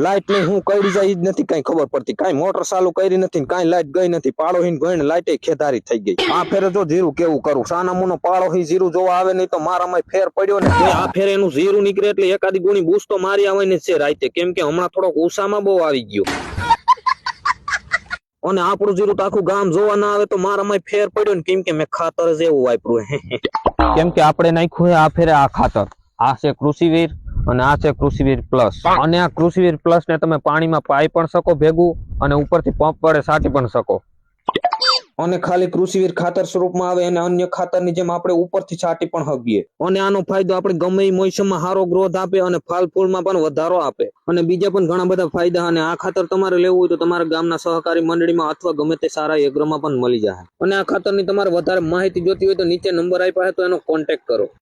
Light ની હું કઈ જાય જ નથી, કઈ ખબર પડતી, કઈ મોટર ચાલુ કરી નથી, કઈ લાઈટ ગઈ નથી, પાળો હીન ગઈ, લાઈટ ખેદારી થઈ ગઈ. આ ફેરે જો જીરું કેવું કરું, સાના મુનો પાળો હી જીરું જોવા આવે નહીં તો મારામાં ફેર પડ્યો ને. આ ફેરે એનું જીરું નીકળે એટલે એકાદી ગુણી બૂસ તો મારી આવવાની છે રાતે, કેમ કે હમણાં થોડોક ઉષામાં બહુ આવી ગયો. અને આપણું જીરું તો આખું ગામ જોવા ના આવે તો મારામાં ફેર પડ્યો ને, કેમ કે મેં ખાતર જ એવું વાપર્યું. કેમ કે આપણે નાખ્યું આ ફેરે આ ખાતર, આ છે કૃષિવીર અને આ છે કૃષિવીર પ્લસ. અને આ કૃષિવીર પ્લસ ને તમે પાણીમાં પાઈ પણ શકો ભેગું, અને ઉપરથી પંપ વડે છાંટી પણ શકો. અને ખાલી કૃષિવીર ખાતર સ્વરૂપમાં આવે અને અન્ય ખાતરની જેમ આપણે ઉપરથી છાંટી પણ હગીએ. અને આનો ફાયદો આપણે ગમે એ મોસમમાં સારો ગ્રોથ આપે અને ફળ ફૂલમાં પણ વધારો આપે, અને બીજા પણ ઘણા બધા ફાયદા. અને આ ખાતર તમારે લેવું હોય તો તમારા ગામના સહકારી મંડળીમાં અથવા ગમે તે સારા એગ્રોમાં પણ મળી જાય. અને આ ખાતરની તમારે વધારે માહિતી જોતી હોય તો નીચે નંબર આપ્યા છે તો એનો કોન્ટેક્ટ કરો.